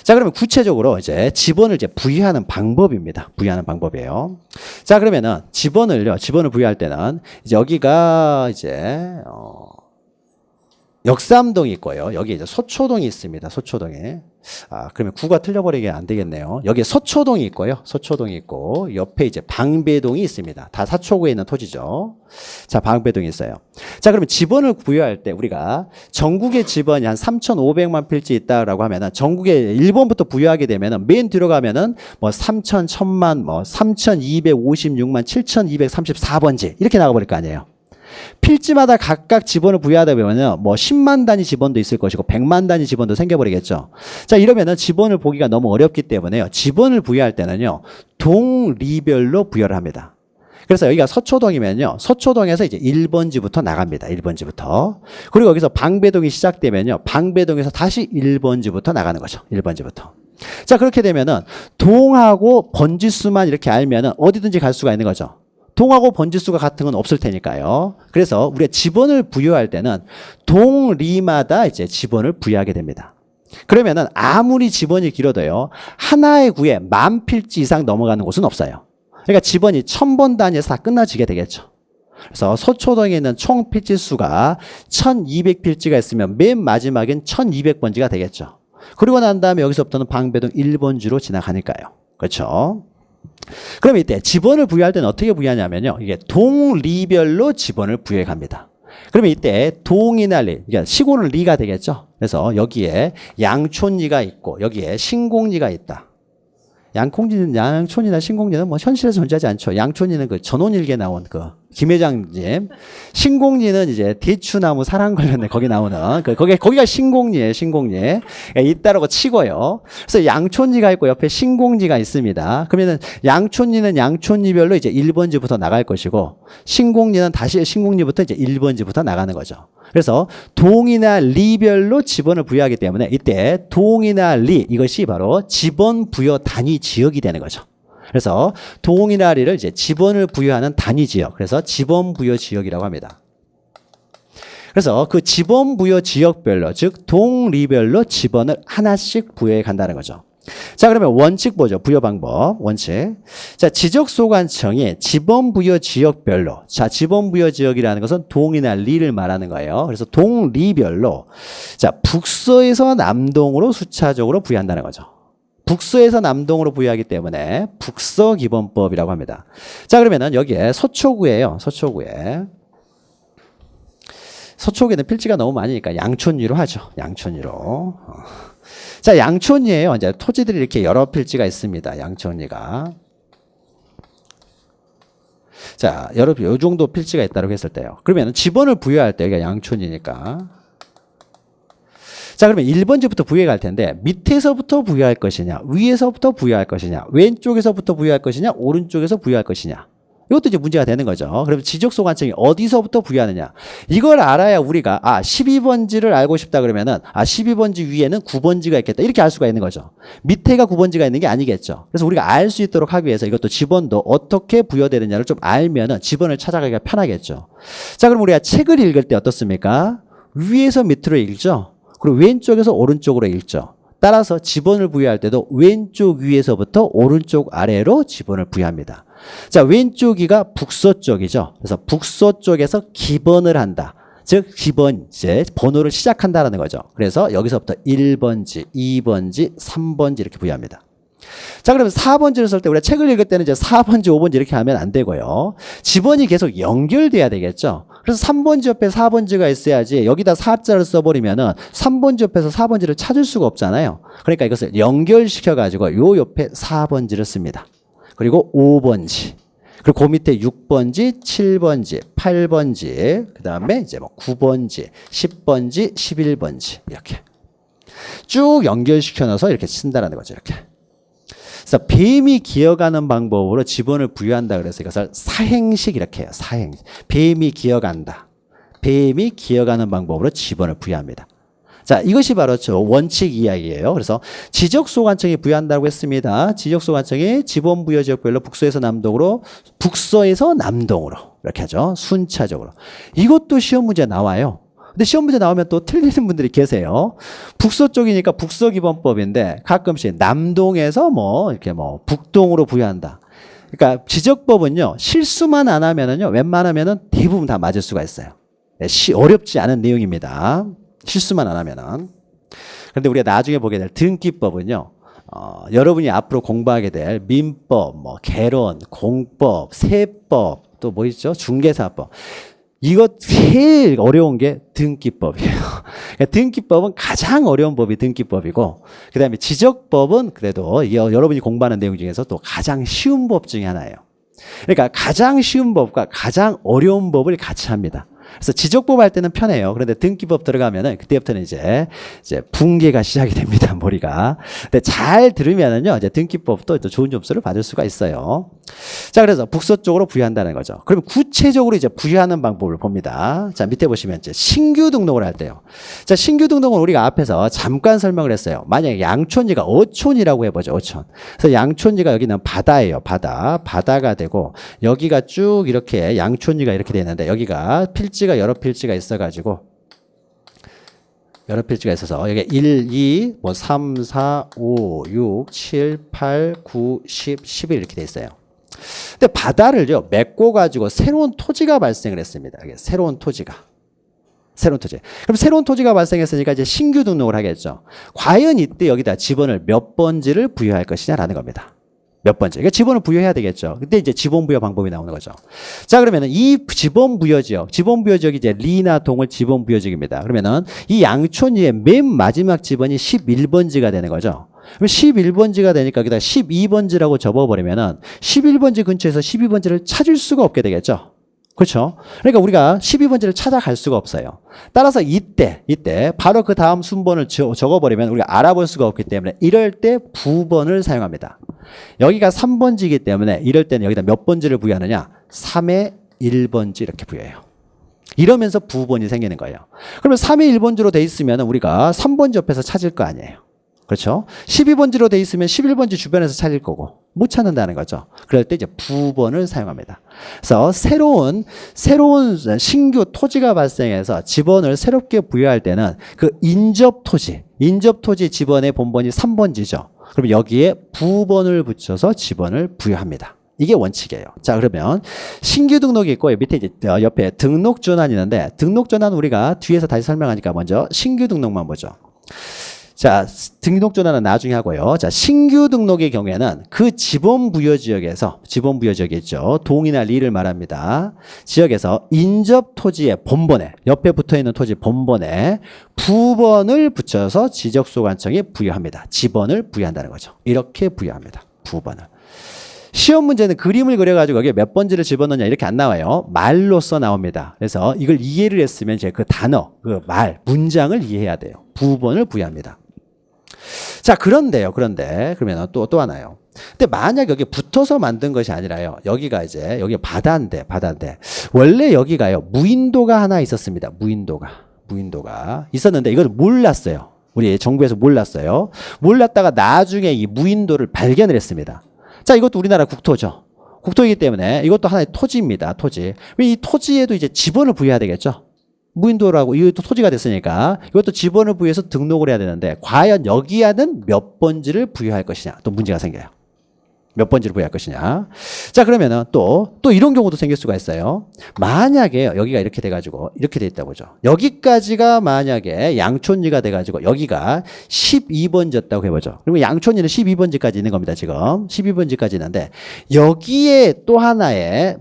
자, 그러면 구체적으로 이제 지번을 이제 부여하는 방법입니다. 부여하는 방법이에요. 자, 그러면은 지번을 부여할 때는 이제 여기가 이제 역삼동이 있고요. 여기 이제 서초동이 있습니다. 서초동에. 그러면 구가 틀려버리게 안 되겠네요. 여기에 서초동이 있고요. 서초동이 있고, 옆에 이제 방배동이 있습니다. 다 사초구에 있는 토지죠. 자, 방배동이 있어요. 자, 그러면 지번을 부여할 때 우리가 전국의 지번이 한 3,500만 필지 있다라고 하면은 전국에 1번부터 부여하게 되면은 맨 뒤로 가면은 뭐 3,000, 1,000만, 뭐 3,256만 7,234번지 이렇게 나가버릴 거 아니에요. 필지마다 각각 지번을 부여하다 보면은 뭐 10만 단위 지번도 있을 것이고 100만 단위 지번도 생겨버리겠죠. 자, 이러면은 지번을 보기가 너무 어렵기 때문에요. 지번을 부여할 때는요, 동리별로 부여를 합니다. 그래서 여기가 서초동이면요, 서초동에서 이제 1번지부터 나갑니다. 1번지부터. 그리고 여기서 방배동이 시작되면요, 방배동에서 다시 1번지부터 나가는 거죠. 1번지부터. 자, 그렇게 되면은 동하고 번지수만 이렇게 알면은 어디든지 갈 수가 있는 거죠. 동하고 번지수가 같은 건 없을 테니까요. 그래서 우리가 지번을 부여할 때는 동리마다 이제 지번을 부여하게 됩니다. 그러면은 아무리 지번이 길어도요, 하나의 구에 10,000필지 이상 넘어가는 곳은 없어요. 그러니까 지번이 1,000번 단위에서 다 끝나지게 되겠죠. 그래서 서초동에 있는 총 필지 수가 1,200필지가 있으면 맨 마지막엔 1,200번지가 되겠죠. 그리고 난 다음에 여기서부터는 방배동 1번지로 지나가니까요. 그렇죠? 그럼 이때 지번을 부여할 때는 어떻게 부여하냐면요, 이게 동리별로 지번을 부여해 갑니다. 그러면 이때 동이나 리, 그러니까 시골은 리가 되겠죠. 그래서 여기에 양촌리가 있고 여기에 신공리가 있다. 양촌이나 신공리는 뭐 현실에서 존재하지 않죠. 양촌리는 그 전원일기에 나온 그 김회장님, 신공리는 이제 대추나무 사랑 관련된 거기 나오는 거기가 신공리예요. 신공리 있다라고 치고요. 그래서 양촌리가 있고 옆에 신공리가 있습니다. 그러면은 양촌리는 양촌리별로 이제 1번지부터 나갈 것이고, 신공리는 다시 신공리부터 이제 1번지부터 나가는 거죠. 그래서 동이나 리별로 지번을 부여하기 때문에 이때 동이나 리, 이것이 바로 지번 부여 단위 지역이 되는 거죠. 그래서 동이나 리를 이제 지번을 부여하는 단위 지역, 그래서 지번 부여 지역이라고 합니다. 그래서 그 지번 부여 지역별로, 즉 동리별로 지번을 하나씩 부여해 간다는 거죠. 자, 그러면 원칙 보죠. 부여 방법 원칙. 자, 지적소관청이 지번 부여 지역별로, 자, 지번 부여 지역이라는 것은 동이나 리를 말하는 거예요. 그래서 동리별로, 자, 북서에서 남동으로 수차적으로 부여한다는 거죠. 북서에서 남동으로 부여하기 때문에 북서기본법이라고 합니다. 자, 그러면은 여기에 서초구예요. 서초구에는 필지가 너무 많으니까 양촌리로 하죠. 양촌리로. 자, 양촌리에요. 이제 토지들이 이렇게 여러 필지가 있습니다. 양촌리가. 자, 요 정도 필지가 있다고 했을 때요. 그러면 지번을 부여할 때 여기가 양촌이니까. 자, 그러면 1번지부터 부여해 갈 텐데 밑에서부터 부여할 것이냐, 위에서부터 부여할 것이냐, 왼쪽에서부터 부여할 것이냐, 오른쪽에서 부여할 것이냐. 이것도 이제 문제가 되는 거죠. 그럼 지적소관청이 어디서부터 부여하느냐. 이걸 알아야 우리가 12번지를 알고 싶다 그러면은 12번지 위에는 9번지가 있겠다. 이렇게 알 수가 있는 거죠. 밑에가 9번지가 있는 게 아니겠죠. 그래서 우리가 알 수 있도록 하기 위해서 이것도 지번도 어떻게 부여되느냐를 좀 알면은 지번을 찾아가기가 편하겠죠. 자, 그럼 우리가 책을 읽을 때 어떻습니까? 위에서 밑으로 읽죠. 그리고 왼쪽에서 오른쪽으로 읽죠. 따라서 지번을 부여할 때도 왼쪽 위에서부터 오른쪽 아래로 지번을 부여합니다. 자, 왼쪽이가 북서쪽이죠. 그래서 북서쪽에서 기번을 한다. 즉 기번, 이제 번호를 시작한다라는 거죠. 그래서 여기서부터 1번지, 2번지, 3번지 이렇게 부여합니다. 자, 그러면 4번지를 쓸 때 우리가 책을 읽을 때는 이제 4번지, 5번지 이렇게 하면 안 되고요. 지번이 계속 연결돼야 되겠죠. 그래서 3번지 옆에 4번지가 있어야지 여기다 4자를 써버리면은 3번지 옆에서 4번지를 찾을 수가 없잖아요. 그러니까 이것을 연결시켜가지고 요 옆에 4번지를 씁니다. 그리고 5번지. 그리고 그 밑에 6번지, 7번지, 8번지, 그 다음에 이제 뭐 9번지, 10번지, 11번지 이렇게 쭉 연결시켜 넣어서 이렇게 쓴다라는 거죠. 이렇게. 그래서 뱀이 기어가는 방법으로 지번을 부여한다 그래서 이것을 사행식 이렇게 해요. 사행식. 뱀이 기어간다. 뱀이 기어가는 방법으로 지번을 부여합니다. 자, 이것이 바로 저 원칙 이야기예요. 그래서 지적소관청이 부여한다고 했습니다. 지적소관청이 지번 부여 지역별로 북서에서 남동으로 이렇게 하죠. 순차적으로. 이것도 시험 문제 나와요. 근데 시험 문제 나오면 또 틀리는 분들이 계세요. 북서 쪽이니까 북서 기본법인데 가끔씩 남동에서 뭐 이렇게 뭐 북동으로 부여한다. 그러니까 지적법은요, 실수만 안 하면은요, 웬만하면은 대부분 다 맞을 수가 있어요. 어렵지 않은 내용입니다. 실수만 안 하면은. 그런데 우리가 나중에 보게 될 등기법은요, 여러분이 앞으로 공부하게 될 민법, 뭐 개론, 공법, 세법, 또 뭐 있죠? 중개사법. 이거 제일 어려운 게 등기법이에요. 그러니까 등기법은 가장 어려운 법이 등기법이고, 그 다음에 지적법은 그래도 여러분이 공부하는 내용 중에서 또 가장 쉬운 법 중에 하나예요. 그러니까 가장 쉬운 법과 가장 어려운 법을 같이 합니다. 그래서 지적법 할 때는 편해요. 그런데 등기법 들어가면은 그때부터는 이제 붕괴가 시작이 됩니다. 머리가. 근데 잘 들으면은요, 이제 등기법도 또 좋은 점수를 받을 수가 있어요. 자, 그래서 북서 쪽으로 부여한다는 거죠. 그럼 구체적으로 이제 부여하는 방법을 봅니다. 자, 밑에 보시면 이제 신규 등록을 할 때요. 자, 신규 등록은 우리가 앞에서 잠깐 설명을 했어요. 만약에 양촌지가 어촌이라고 해보죠. 어촌. 그래서 양촌지가 여기는 바다예요. 바다가 되고, 여기가 쭉 이렇게 양촌지가 이렇게 되는데, 여기가 필지가 여러 필지가 있어가지고, 여러 필지가 있어서 여기 1, 2, 뭐 3, 4, 5, 6, 7, 8, 9, 10, 11 이렇게 돼 있어요. 근데 바다를요 메꿔 가지고 새로운 토지가 발생을 했습니다. 새로운 토지. 그럼 새로운 토지가 발생했으니까 이제 신규 등록을 하겠죠. 과연 이때 여기다 지번을 몇 번지를 부여할 것이냐라는 겁니다. 몇 번째. 그러니까 지번을 부여해야 되겠죠. 근데 이제 지번 부여 방법이 나오는 거죠. 자, 그러면은 이 지번 부여 지역이 이제 리나 동을 지번 부여 지역입니다. 그러면은 이 양촌리의 맨 마지막 지번이 11번지가 되는 거죠. 그럼 11번지가 되니까 여기다 12번지라고 접어버리면은 11번지 근처에서 12번지를 찾을 수가 없게 되겠죠. 그렇죠? 그러니까 우리가 12번지를 찾아갈 수가 없어요. 따라서 이때 바로 그 다음 순번을 적어버리면 우리가 알아볼 수가 없기 때문에 이럴 때 부번을 사용합니다. 여기가 3번지이기 때문에 이럴 때는 여기다 몇 번지를 부여하느냐? 3의 1번지 이렇게 부여해요. 이러면서 부번이 생기는 거예요. 그러면 3의 1번지로 돼 있으면 우리가 3번지 옆에서 찾을 거 아니에요. 그렇죠? 12번지로 돼 있으면 11번지 주변에서 찾을 거고 못 찾는다는 거죠. 그럴 때 이제 부번을 사용합니다. 그래서 새로운 신규 토지가 발생해서 지번을 새롭게 부여할 때는 그 인접 토지 지번의 본번이 3번지죠. 그럼 여기에 부번을 붙여서 지번을 부여합니다. 이게 원칙이에요. 자, 그러면 신규 등록이 있고 밑에 이제 옆에 등록 전환이 있는데 등록 전환 우리가 뒤에서 다시 설명하니까 먼저 신규 등록만 보죠. 자, 등록 전환은 나중에 하고요. 자, 신규 등록의 경우에는 그 지번 부여 지역이 있죠. 동이나 리를 말합니다. 지역에서 인접 토지의 본번에 옆에 붙어 있는 토지 본번에 부번을 붙여서 지적소관청이 부여합니다. 지번을 부여한다는 거죠. 이렇게 부여합니다. 부번을. 시험 문제는 그림을 그려가지고 여기에 몇 번지를 집어넣냐 이렇게 안 나와요. 말로써 나옵니다. 그래서 이걸 이해를 했으면 이제 그 단어, 그 말, 문장을 이해해야 돼요. 부번을 부여합니다. 자, 그런데 그러면 또 하나요. 근데 만약 여기 붙어서 만든 것이 아니라요. 여기가 바다인데 원래 여기가요 무인도가 하나 있었습니다. 무인도가 있었는데 이걸 몰랐어요. 우리 정부에서 몰랐어요. 몰랐다가 나중에 이 무인도를 발견을 했습니다. 자, 이것도 우리나라 국토죠. 국토이기 때문에 이것도 하나의 토지입니다. 토지. 이 토지에도 이제 지번을 부여해야 되겠죠. 무인도라고 이것도 토지가 됐으니까 이것도 지번을 부여해서 등록을 해야 되는데 과연 여기에는 몇 번지를 부여할 것이냐 또 문제가 생겨요. 몇 번지를 부여할 것이냐. 자, 그러면은 또 이런 경우도 생길 수가 있어요. 만약에 여기가 이렇게 돼가지고 이렇게 돼 있다 보죠. 여기까지가 만약에 양촌리가 돼가지고 여기가 12번지였다고 해보죠. 그리고 양촌리는 12번지까지 있는 겁니다. 지금 12번지까지 있는데 여기에 또 하나의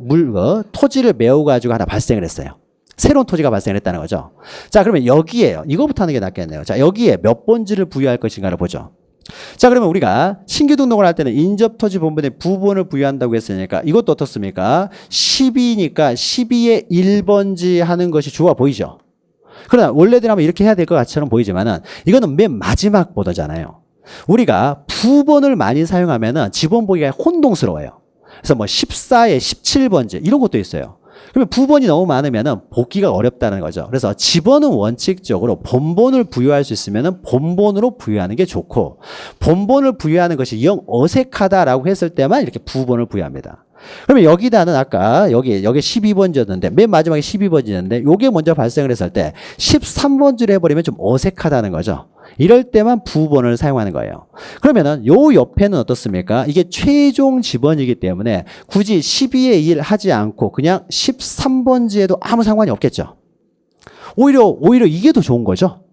토지를 메워가지고 하나 발생을 했어요. 새로운 토지가 발생했다는 거죠. 자, 그러면 여기에요. 이거부터 하는 게 낫겠네요. 자, 여기에 몇 번지를 부여할 것인가를 보죠. 자, 그러면 우리가 신규 등록을 할 때는 인접토지 본번에 부번을 부여한다고 했으니까 이것도 어떻습니까? 12니까 12의 1번지 하는 것이 좋아 보이죠? 그러나 원래대로 하면 이렇게 해야 될 것 같처럼 보이지만은 이거는 맨 마지막 보도잖아요. 우리가 부번을 많이 사용하면은 지번 보기가 혼동스러워요. 그래서 뭐 14의 17번지 이런 것도 있어요. 그러면 부번이 너무 많으면 보기가 어렵다는 거죠. 그래서 지번은 원칙적으로 본번을 부여할 수 있으면 본번으로 부여하는 게 좋고 본번을 부여하는 것이 영 어색하다라고 했을 때만 이렇게 부번을 부여합니다. 그러면 여기다는 아까 여기 12번지였는데 맨 마지막에 12번지였는데 요게 먼저 발생을 했을 때 13번지로 해버리면 좀 어색하다는 거죠. 이럴 때만 부번을 사용하는 거예요. 그러면은 요 옆에는 어떻습니까? 이게 최종 지번이기 때문에 굳이 12의 1 하지 않고 그냥 13번지에도 아무 상관이 없겠죠. 오히려 이게 더 좋은 거죠.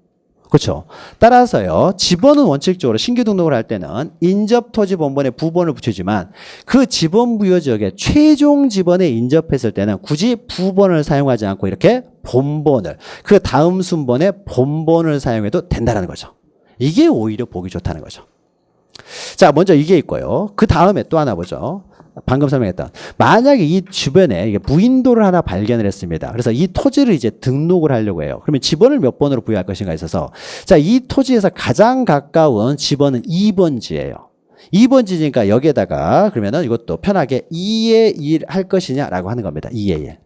그렇죠. 따라서요. 지번은 원칙적으로 신규 등록을 할 때는 인접토지 본번에 부번을 붙이지만 그 지번 부여 지역에 최종 지번에 인접했을 때는 굳이 부번을 사용하지 않고 이렇게 본번을 그 다음 순번에 본번을 사용해도 된다는 거죠. 이게 오히려 보기 좋다는 거죠. 자, 먼저 이게 있고요. 그 다음에 또 하나 보죠. 방금 설명했던 만약에 이 주변에 이게 무인도를 하나 발견을 했습니다. 그래서 이 토지를 이제 등록을 하려고 해요. 그러면 지번을 몇 번으로 부여할 것인가 있어서 자, 이 토지에서 가장 가까운 지번은 2번지예요. 2번지니까 여기에다가 그러면은 이것도 편하게 2의 1 할 것이냐라고 하는 겁니다. 2의 1.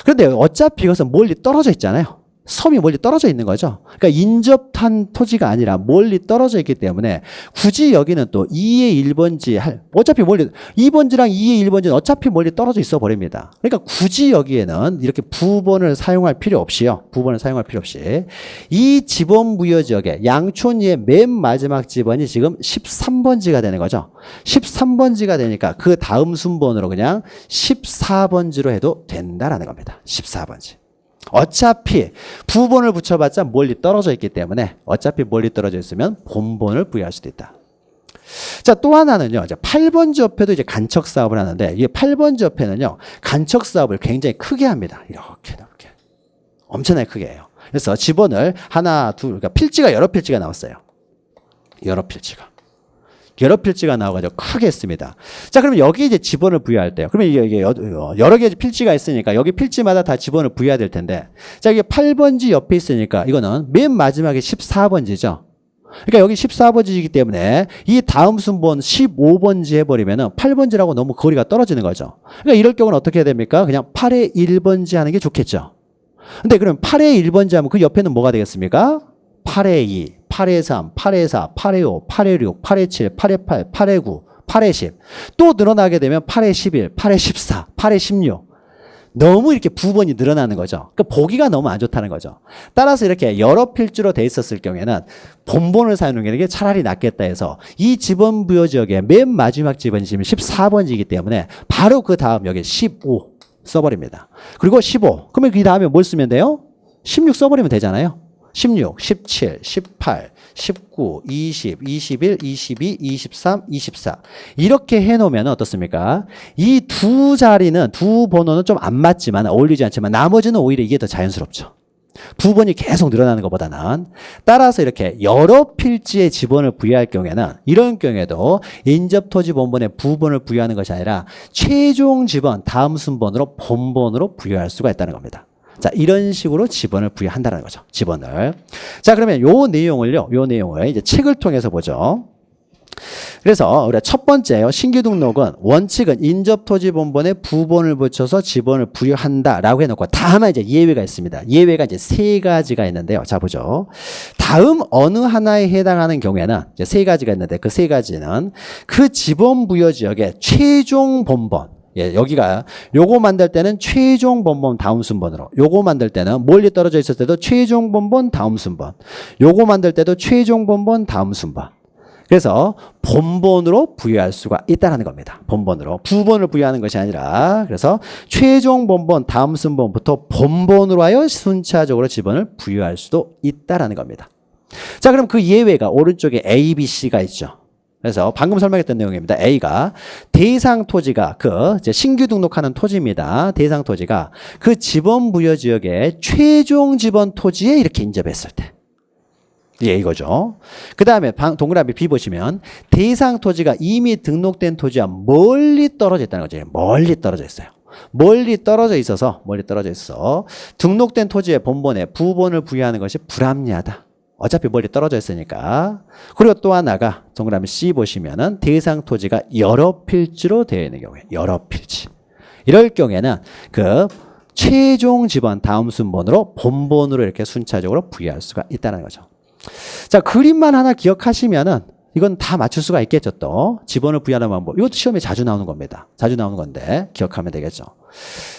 그런데 어차피 이것은 멀리 떨어져 있잖아요. 섬이 멀리 떨어져 있는 거죠. 그러니까 인접한 토지가 아니라 멀리 떨어져 있기 때문에 굳이 여기는 또 2의 1번지 어차피 멀리 2번지랑 2의 1번지는 어차피 멀리 떨어져 있어 버립니다. 그러니까 굳이 여기에는 이렇게 부번을 사용할 필요 없이요. 부번을 사용할 필요 없이 이 지번 부여 지역에 양촌리의 맨 마지막 지번이 지금 13번지가 되는 거죠. 13번지가 되니까 그 다음 순번으로 그냥 14번지로 해도 된다라는 겁니다. 14번지. 어차피 부번을 붙여봤자 멀리 떨어져 있기 때문에 어차피 멀리 떨어져 있으면 본번을 부여할 수도 있다. 자, 또 하나는요. 이제 8번지 옆에도 이제 간척 사업을 하는데 이게 8번지 옆에는요. 간척 사업을 굉장히 크게 합니다. 이렇게 엄청나게 크게 해요. 그래서 지번을 하나, 둘, 그러니까 필지가 여러 필지가 나왔어요. 여러 필지가 나와가지고 크게 했습니다. 자, 그러면 여기 이제 지번을 부여할 때요. 그러면 이게 여러 개의 필지가 있으니까 여기 필지마다 다 지번을 부여해야 될 텐데. 자, 이게 8번지 옆에 있으니까 이거는 맨 마지막에 14번지죠. 그러니까 여기 14번지이기 때문에 이 다음 순번 15번지 해버리면은 8번지라고 너무 거리가 떨어지는 거죠. 그러니까 이럴 경우는 어떻게 해야 됩니까? 그냥 8의 1번지 하는 게 좋겠죠. 근데 그럼 8의 1번지 하면 그 옆에는 뭐가 되겠습니까? 8의 2, 8의 3, 8의 4, 8의 5, 8의 6, 8의 7, 8의 8, 8의 9, 8의 10. 또 늘어나게 되면 8의 11, 8의 14, 8의 16. 너무 이렇게 부번이 늘어나는 거죠. 그러니까 보기가 너무 안 좋다는 거죠. 따라서 이렇게 여러 필지로 돼 있었을 경우에는 본번을 사용하는 게 차라리 낫겠다 해서 이 지번 부여 지역의 맨 마지막 지번이 지금 14번지이기 때문에 바로 그 다음 여기 15 써버립니다. 그리고 15. 그러면 그 다음에 뭘 쓰면 돼요? 16 써버리면 되잖아요. 16, 17, 18, 19, 20, 21, 22, 23, 24 이렇게 해놓으면 어떻습니까? 이 두 자리는 두 번호는 좀 안 맞지만 어울리지 않지만 나머지는 오히려 이게 더 자연스럽죠. 부번이 계속 늘어나는 것보다는 따라서 이렇게 여러 필지의 지번을 부여할 경우에는 이런 경우에도 인접토지 본번에 부번을 부여하는 것이 아니라 최종 지번 다음 순번으로 본번으로 부여할 수가 있다는 겁니다. 자, 이런 식으로 지번을 부여한다는 거죠. 지번을. 자, 그러면 요 내용을 이제 책을 통해서 보죠. 그래서 우리가 첫 번째요. 신규 등록은 원칙은 인접토지 본번에 부번을 붙여서 지번을 부여한다라고 해놓고 다만 이제 예외가 있습니다. 예외가 이제 세 가지가 있는데요. 자, 보죠. 다음 어느 하나에 해당하는 경우에는 이제 세 가지가 있는데 그 세 가지는 그 지번 부여 지역의 최종 본번. 예, 여기가 요거 만들 때는 최종 본번 다음 순번으로 요거 만들 때는 멀리 떨어져 있을 때도 최종 본번 다음 순번 요거 만들 때도 최종 본번 다음 순번 그래서 본번으로 부여할 수가 있다는 겁니다. 본번으로 부번을 부여하는 것이 아니라 그래서 최종 본번 다음 순번부터 본번으로 하여 순차적으로 지번을 부여할 수도 있다는 겁니다. 자, 그럼 그 예외가 오른쪽에 A, B, C가 있죠. 그래서 방금 설명했던 내용입니다. A가 대상 토지가 그 이제 신규 등록하는 토지입니다. 대상 토지가 그 지번 부여 지역의 최종 지번 토지에 이렇게 인접했을 때. 예, 이거죠. 그 다음에 동그라미 B 보시면 대상 토지가 이미 등록된 토지와 멀리 떨어져 있다는 거죠. 멀리 떨어져 있어요. 멀리 떨어져 있어 등록된 토지의 본번에 부번을 부여하는 것이 불합리하다. 어차피 멀리 떨어져 있으니까. 그리고 또 하나가 동그라미 C 보시면은 대상 토지가 여러 필지로 되어 있는 경우에 여러 필지. 이럴 경우에는 그 최종 지번 다음 순번으로 본번으로 이렇게 순차적으로 부여할 수가 있다는 거죠. 자, 그림만 하나 기억하시면은 이건 다 맞출 수가 있겠죠, 또. 지번을 부여하는 방법. 이것도 시험에 자주 나오는 겁니다. 자주 나오는 건데, 기억하면 되겠죠.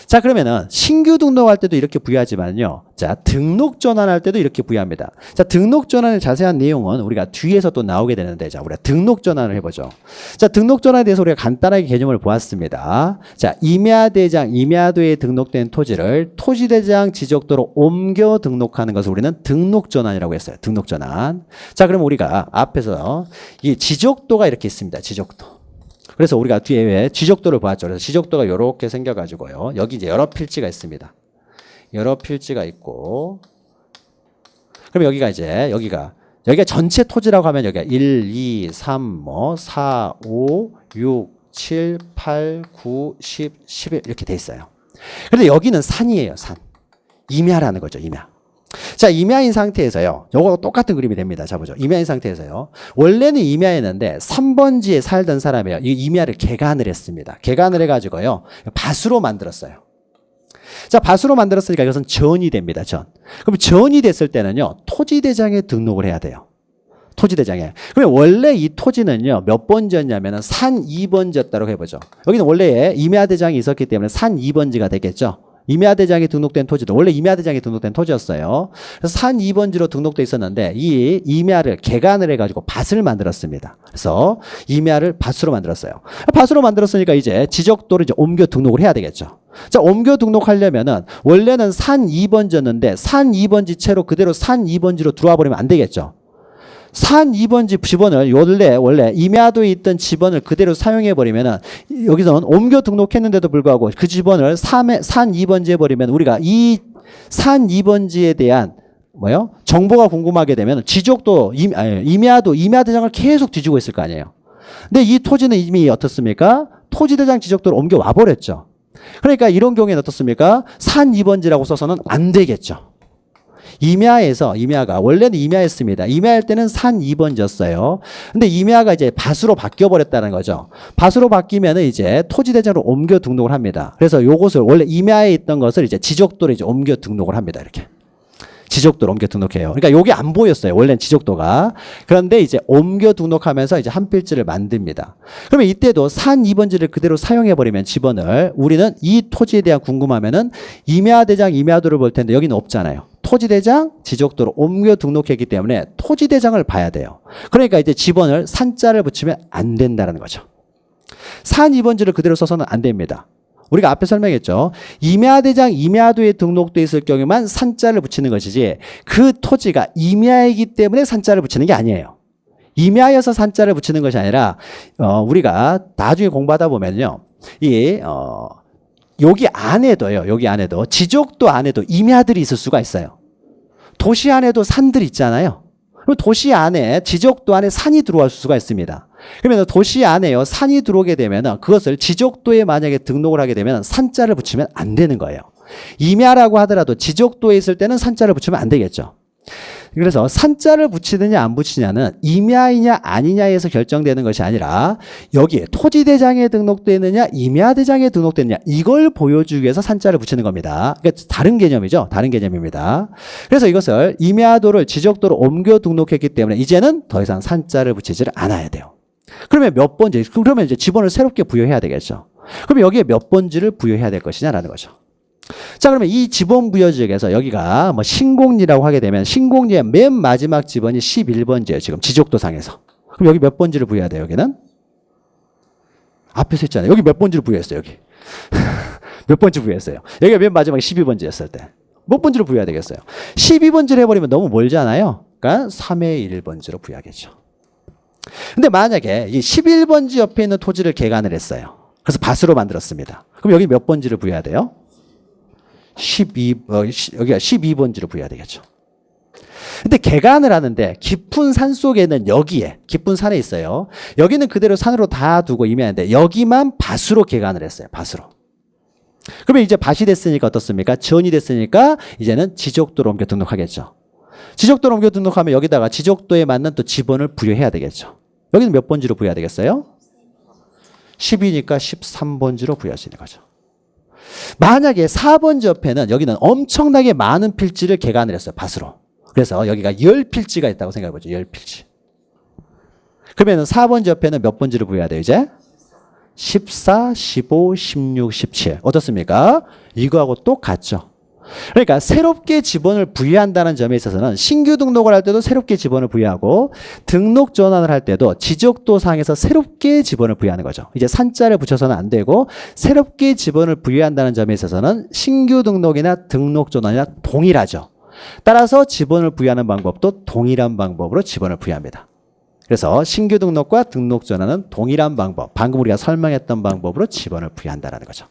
자, 그러면은, 신규 등록할 때도 이렇게 부여하지만요. 자, 등록 전환할 때도 이렇게 부여합니다. 자, 등록 전환의 자세한 내용은 우리가 뒤에서 또 나오게 되는데, 자, 우리가 등록 전환을 해보죠. 자, 등록 전환에 대해서 우리가 간단하게 개념을 보았습니다. 자, 임야대장, 임야도에 등록된 토지를 토지대장 지적도로 옮겨 등록하는 것을 우리는 등록 전환이라고 했어요. 등록 전환. 자, 그럼 우리가 앞에서 이 지적도가 이렇게 있습니다. 지적도. 그래서 우리가 뒤에 지적도를 보았죠. 그래서 지적도가 이렇게 생겨가지고요. 여기 이제 여러 필지가 있습니다. 여러 필지가 있고, 그럼 여기가 이제, 여기가 전체 토지라고 하면 여기가 1, 2, 3, 4, 5, 6, 7, 8, 9, 10, 11 이렇게 돼 있어요. 그런데 여기는 산이에요, 산. 임야라는 거죠, 임야. 자, 임야인 상태에서요. 요거 똑같은 그림이 됩니다. 자, 보죠. 임야인 상태에서요. 원래는 임야였는데 3번지에 살던 사람이에요. 이 임야를 개간을 했습니다. 개간을 해가지고요. 밭으로 만들었어요. 자, 밭으로 만들었으니까 이것은 전이 됩니다. 전. 그럼 전이 됐을 때는요. 토지대장에 등록을 해야 돼요. 토지대장에. 그러면 원래 이 토지는요. 몇 번지였냐면 산 2번지였다고 해보죠. 여기는 원래 임야대장이 있었기 때문에 산 2번지가 되겠죠. 임야대장에 등록된 토지도 원래 임야대장에 등록된 토지였어요. 그래서 산 2번지로 등록돼 있었는데 이 임야를 개간을 해가지고 밭을 만들었습니다. 그래서 임야를 밭으로 만들었어요. 밭으로 만들었으니까 이제 지적도를 이제 옮겨 등록을 해야 되겠죠. 자, 옮겨 등록하려면은 원래는 산 2번지였는데 산 2번지 채로 그대로 산 2번지로 들어와 버리면 안 되겠죠. 산 2번지 지번을 원래 임야도에 있던 지번을 그대로 사용해 버리면은 여기서는 옮겨 등록했는데도 불구하고 그 지번을 산 2번지에 버리면 우리가 이 산 2번지에 대한 정보가 궁금하게 되면 지적도 임야대장을 계속 뒤지고 있을 거 아니에요. 근데 이 토지는 이미 어떻습니까? 토지대장 지적도를 옮겨 와 버렸죠. 그러니까 이런 경우에는 어떻습니까? 산 2번지라고 써서는 안 되겠죠. 임야가 원래는 임야였습니다. 임야일 때는 산 2번지였어요. 근데 임야가 이제 밭으로 바뀌어 버렸다는 거죠. 밭으로 바뀌면은 이제 토지대장으로 옮겨 등록을 합니다. 그래서 요것을 원래 임야에 있던 것을 이제 지적도로 이제 옮겨 등록을 합니다. 이렇게. 지적도로 옮겨 등록해요. 그러니까 요게 안 보였어요. 원래는 지적도가. 그런데 이제 옮겨 등록하면서 이제 한 필지를 만듭니다. 그러면 이때도 산 2번지를 그대로 사용해버리면 지번을 우리는 이 토지에 대한 궁금하면은 임야대장, 임야도를 볼 텐데 여기는 없잖아요. 토지대장, 지적도로 옮겨 등록했기 때문에 토지대장을 봐야 돼요. 그러니까 이제 지번을 산자를 붙이면 안 된다는 거죠. 산 2번지를 그대로 써서는 안 됩니다. 우리가 앞에 설명했죠. 임야대장, 임야도에 등록돼 있을 경우만 산자를 붙이는 것이지 그 토지가 임야이기 때문에 산자를 붙이는 게 아니에요. 임야여서 산자를 붙이는 것이 아니라 우리가 나중에 공부하다 보면요. 여기 안에도 지적도 안에도 임야들이 있을 수가 있어요. 도시 안에도 산들이 있잖아요. 그럼 도시 안에 지적도 안에 산이 들어올 수가 있습니다. 그러면 도시 안에요 산이 들어오게 되면 그것을 지적도에 만약에 등록을 하게 되면 산자를 붙이면 안 되는 거예요. 임야라고 하더라도 지적도에 있을 때는 산자를 붙이면 안 되겠죠. 그래서 산자를 붙이느냐 안 붙이냐는 임야이냐 아니냐에서 결정되는 것이 아니라 여기에 토지대장에 등록되어 있느냐 임야대장에 등록되어 있느냐 이걸 보여주기 위해서 산자를 붙이는 겁니다. 그러니까 다른 개념이죠. 다른 개념입니다. 그래서 이것을 임야도를 지적도로 옮겨 등록했기 때문에 이제는 더 이상 산자를 붙이지를 않아야 돼요. 그러면 몇 번지? 그러면 이제 지번을 새롭게 부여해야 되겠죠. 그럼 여기에 몇 번지를 부여해야 될 것이냐라는 거죠. 자, 그러면 이 지번 부여 지역에서 여기가 신공리라고 하게 되면 신공리의 맨 마지막 지번이 11번지예요. 지금 지적도상에서. 그럼 여기 몇 번지를 부여해야 돼요? 여기는? 앞에서 했잖아요. 여기 몇 번지를 부여했어요? 여기. 몇 번지 부여했어요? 여기가 맨 마지막에 12번지였을 때. 몇 번지를 부여해야 되겠어요? 12번지를 해버리면 너무 멀잖아요. 그러니까 3의 1번지로 부여하겠죠. 근데 만약에 이 11번지 옆에 있는 토지를 개간을 했어요. 그래서 밭으로 만들었습니다. 그럼 여기 몇 번지를 부여해야 돼요? 여기가 12번지로 부여해야 되겠죠. 근데 개간을 하는데 깊은 산 속에는 여기에 깊은 산에 있어요. 여기는 그대로 산으로 다 두고 임야인데 여기만 밭으로 개간을 했어요. 밭으로. 그러면 이제 밭이 됐으니까 어떻습니까? 전이 됐으니까 이제는 지적도로 옮겨 등록하겠죠. 지적도로 옮겨 등록하면 여기다가 지적도에 맞는 또 지번을 부여해야 되겠죠. 여기는 몇 번지로 부여해야 되겠어요? 10이니까 13번지로 부여할 수 있는 거죠. 만약에 4번지 옆에는 여기는 엄청나게 많은 필지를 개간을 했어요. 밭으로. 그래서 여기가 10필지가 있다고 생각해보죠. 10필지. 그러면 4번지 옆에는 몇 번지를 부여해야 돼요, 이제? 14, 15, 16, 17. 어떻습니까? 이거하고 똑같죠. 그러니까 새롭게 지번을 부여한다는 점에 있어서는 신규 등록을 할 때도 새롭게 지번을 부여하고 등록 전환을 할 때도 지적도상에서 새롭게 지번을 부여하는 거죠. 이제 산자를 붙여서는 안 되고 새롭게 지번을 부여한다는 점에 있어서는 신규 등록이나 등록 전환이나 동일하죠. 따라서 지번을 부여하는 방법도 동일한 방법으로 지번을 부여합니다. 그래서 신규 등록과 등록 전환은 동일한 방법, 방금 우리가 설명했던 방법으로 지번을 부여한다는 거죠.